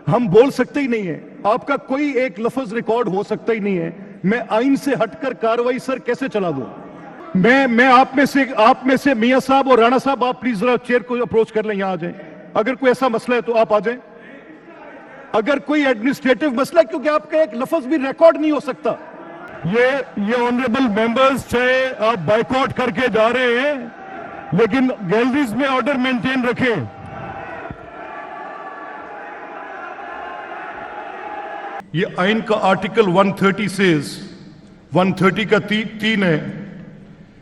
हम बोल सकते ही नहीं है, आपका कोई एक लफ्ज रिकॉर्ड हो सकता ही नहीं है। मैं आइन से हटकर कार्रवाई सर कैसे चला दूं? मैं आप में से मियां साहब और राणा साहब, आप प्लीज जरा चेयर को अप्रोच कर लें, यहां आ जाएं। अगर कोई ऐसा मसला है तो आप आ जाएं। अगर कोई एडमिनिस्ट्रेटिव मसला, क्योंकि आपका एक लफ्ज भी रिकॉर्ड नहीं हो सकता। ये ऑनरेबल मेंबर्स, चाहे आप बाइकआउट करके जा रहे हैं, लेकिन गैलरीज में ऑर्डर मेंटेन रखें। ये आइन का आर्टिकल 130 सेज, 130 का 3 है,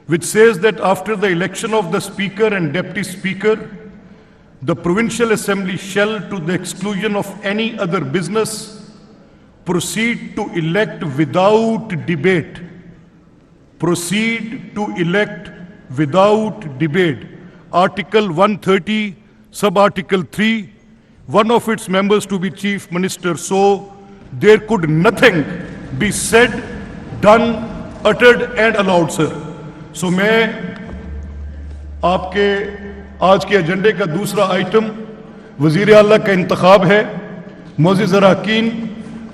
which says that after the election of the speaker and deputy speaker, the provincial assembly shall, to the exclusion of any other business, proceed to elect without debate. Proceed to elect without debate. Article 130, sub-article 3, one of its members to be chief minister. So there could nothing be said, done, uttered and allowed, sir. So मैं आपके आज के एजेंडे का दूसरा item वजीर आला का इंतखाब है। मुअज़्ज़िज़ अरकान,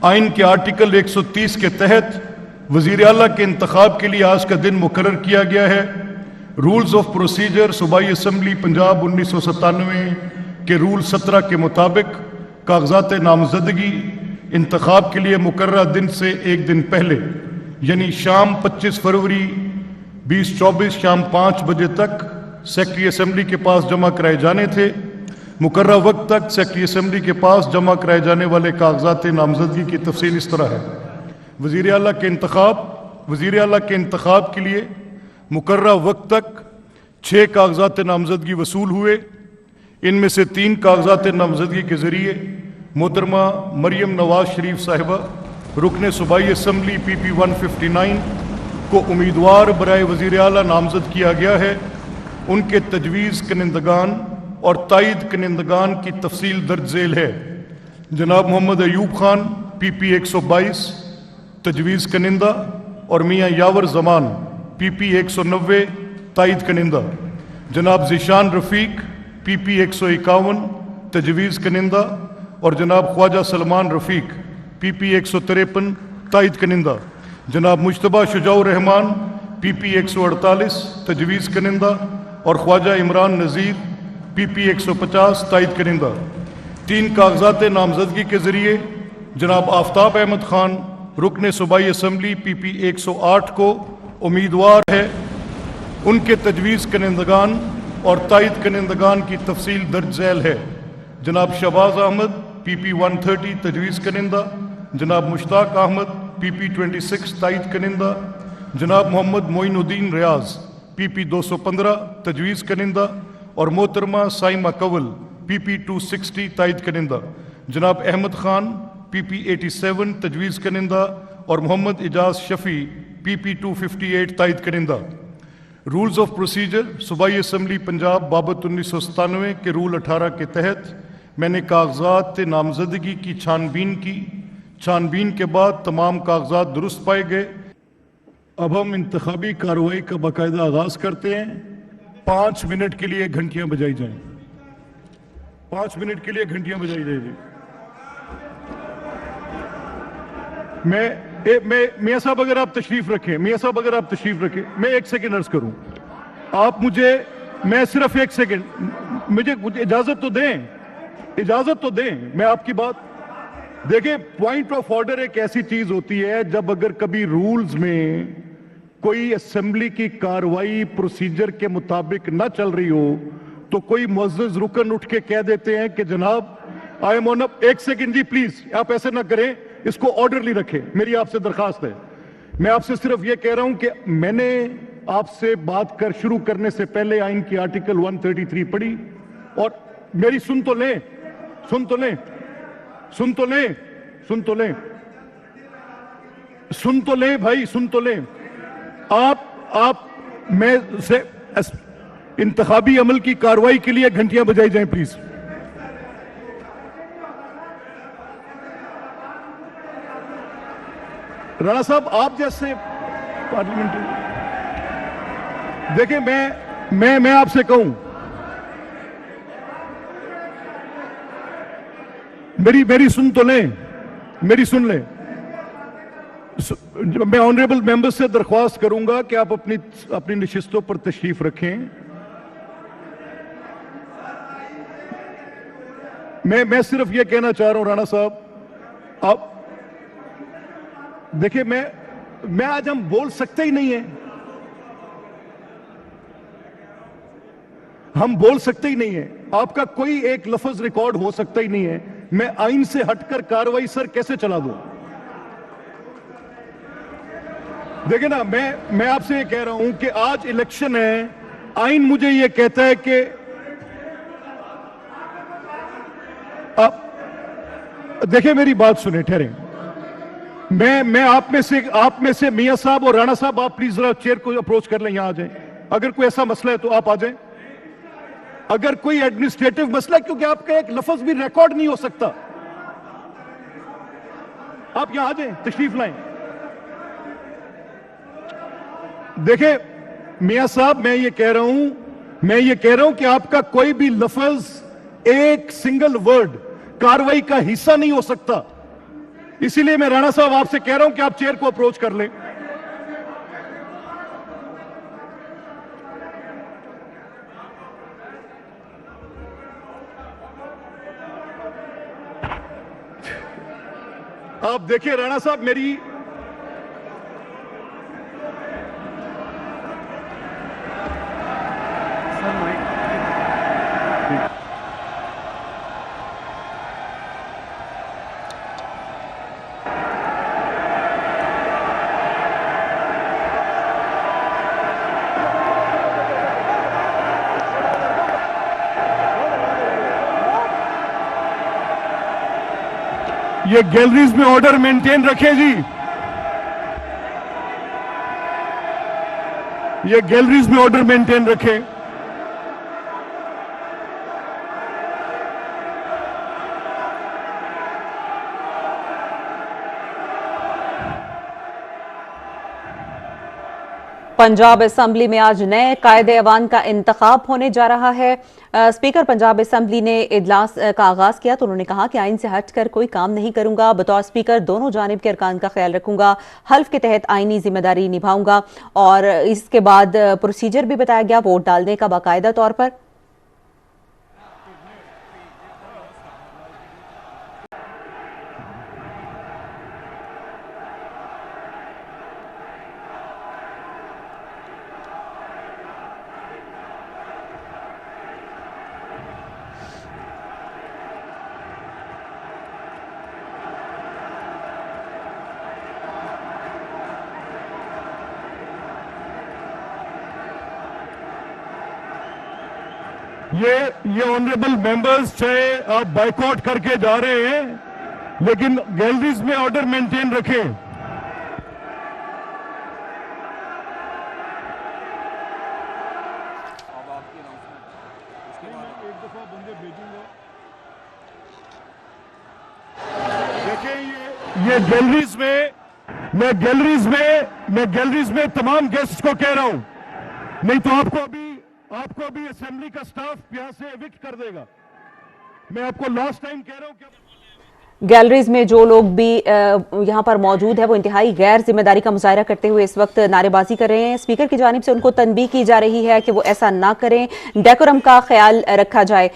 आइन के आर्टिकल 130 के तहत वजीर आला के इंतखाब के लिए आज का दिन मुकर्रर किया गया है। रूल्स ऑफ प्रोसीजर सूबाई असम्बली पंजाब 1997 के रूल 17 के मुताबिक कागजात नामजदगी इंतखाब के लिए मुकर्रर दिन से एक दिन पहले, यानी शाम 25 फरवरी 2024 शाम 5 बजे तक सेक्रेटरी असम्बली के पास जमा कराए जाने थे। मुकर्रर वक्त तक सेक्रेटरी असम्बली के पास जमा कराए जाने वाले कागजात नामजदगी की तफसील इस तरह है। वज़ीर आला के इंतखाब के लिए मुकर्रर वक्त तक 6 कागजात नामजदगी वसूल हुए। इनमें से 3 कागजात नामजदगी के ज़रिए मोहतरमा मरियम नवाज शरीफ साहिबा रुकने सूबाई असम्बली PP 159 को उम्मीदवार बराए वज़ीर आला नामजद किया गया है। उनके तजवीज़ कनिंदगान और तायद कनिंदगान की तफसील दर्ज झेल है। जनाब मोहम्मद अयूब खान PP 122 तजवीज़ कनिंदा और मियाँ यावर जमान PP 190 तायद कनिंदा। जनाब ज़ीशान रफ़ीक PP 151 तजवीज़ कनिंदा और जनाब ख्वाजा सलमान रफ़ीक PP 153 तायद कनिंदा। जनाब मुश्तबा शुजाउर रहमान PP 148 तजवीज़ कनिंदा और ख्वाजा इमरान नज़ीर PP 150 तायद कनिंदा। 3 कागजात नामजदगी के ज़रिए जनाब आफ्ताब अहमद खान रुकने सूबाई असम्बली PP 108 को उम्मीदवार है। उनके तजवीज़ कनिंदगान और तायद कनिंदगान की तफसील दर्ज झेल है। जनाब शहबाज अहमद PP 130 तजवीज़ कनिंदा, जनाब मुश्ताक अहमद PP 26 तायद कनिंदा, जनाब मोहम्मद मोइनुद्दीन रियाज PP 215 तजवीज़ कनिंदा और मोहतरमा साइमा कवल PP 260 तायद कनिंदा। जनाब अहमद खान PP 87 तजवीज़ कनिंदा और मोहम्मद इजाज शफ़ी PP 258 तायद कनिंदा। रूल्स ऑफ प्रोसीजर सूबाई असम्बली पंजाब बाबत 1997 के रूल 18 के तहत मैंने कागजात नामजदगी की छानबीन की। छानबीन के बाद तमाम कागजात दुरुस्त पाए गए। अब हम इंतखाबी कार्रवाई का बाकायदा आगाज करते हैं। 5 मिनट के लिए घंटियां बजाई जाएं। 5 मिनट के लिए घंटियां बजाई जाएगी। मियां साहब अगर आप तशरीफ रखें, मैं 1 सेकेंड अर्ज करूं। आप मैं सिर्फ 1 सेकेंड, मुझे इजाजत तो दें। मैं आपकी बात देखिए, पॉइंट ऑफ ऑर्डर एक ऐसी चीज होती है जब अगर कभी रूल्स में कोई असेंबली की कार्रवाई प्रोसीजर के मुताबिक ना चल रही हो तो कोई मुअज़्ज़िज़ रुकन उठ के कह देते हैं कि जनाब आई एम ऑन। 1 सेकेंड जी प्लीज, आप ऐसे ना करें, इसको ऑर्डरली रखें। मेरी आपसे दरखास्त है। मैं आपसे सिर्फ यह कह रहा हूं कि मैंने आपसे बात शुरू करने से पहले आइन की आर्टिकल 133 पढ़ी और मेरी सुन तो लें भाई, सुन तो लें। आप मैं से इंतखाबी अमल की कार्रवाई के लिए घंटियां बजाई जाएं प्लीज। राणा साहब, आप जैसे पार्लियामेंट्री, देखिए मैं आपसे कहूं, मेरी सुन तो लें, मेरी सुन लें। मैं ऑनरेबल मेंबर से दरख्वास्त करूंगा कि आप अपनी नशिस्तों पर तशरीफ रखें। मैं सिर्फ यह कहना चाह रहा हूं राणा साहब, आप देखिए, मैं आज हम बोल सकते ही नहीं है, हम बोल सकते ही नहीं है। आपका कोई एक लफ्ज रिकॉर्ड हो सकता ही नहीं है। मैं आइन से हटकर कार्रवाई सर कैसे चला दूं? देखिए ना, मैं आपसे ये कह रहा हूं कि आज इलेक्शन है, आइन मुझे ये कहता है कि आप देखिए, मेरी बात सुने, ठहरे। मैं आप में से मियां साहब और राणा साहब, आप प्लीज जरा चेयर को अप्रोच कर लें, यहां आ जाएं। अगर कोई ऐसा मसला है तो आप आ जाएं। अगर कोई एडमिनिस्ट्रेटिव मसला है, क्योंकि आपका एक लफ्ज भी रिकॉर्ड नहीं हो सकता, आप यहां आ जाएं, तशरीफ लाएं। देखिए मियां साहब, मैं ये कह रहा हूं कि आपका कोई भी लफ्ज, एक सिंगल वर्ड कार्रवाई का हिस्सा नहीं हो सकता। इसीलिए मैं राणा साहब आपसे कह रहा हूं कि आप चेयर को अप्रोच कर लें। आप देखिए राणा साहब, मेरी ये गैलरीज में ऑर्डर मेंटेन रखें जी, ये गैलरीज में ऑर्डर मेंटेन रखें। पंजाब असेंबली में आज नए कायदे अवान का इंतखाब होने जा रहा है। स्पीकर पंजाब असेंबली ने इजलास का आगाज किया तो उन्होंने कहा कि आइन से हटकर कोई काम नहीं करूंगा, बतौर स्पीकर दोनों जानिब के अरकान का ख्याल रखूंगा, हल्फ के तहत आइनी जिम्मेदारी निभाऊंगा। और इसके बाद प्रोसीजर भी बताया गया वोट डालने का बाकायदा तौर पर। ये ऑनरेबल मेंबर्स चाहे आप बाइकआउट करके जा रहे हैं, लेकिन गैलरीज में ऑर्डर मेंटेन रखें। एक दफा बंदे भेजूंगा। देखिए ये गैलरीज में तमाम गेस्ट को कह रहा हूं, नहीं तो आपको अभी असेंबली का स्टाफ यहां से एविक्ट कर देगा। मैं आपको लास्ट टाइम कह रहा हूं कि गैलरीज में जो लोग भी यहां पर मौजूद है वो इंतहाई गैर जिम्मेदारी का मुजाहरा करते हुए इस वक्त नारेबाजी कर रहे हैं। स्पीकर की जानिब से उनको तनबीह की जा रही है कि वो ऐसा ना करें, डेकोरम का ख्याल रखा जाए।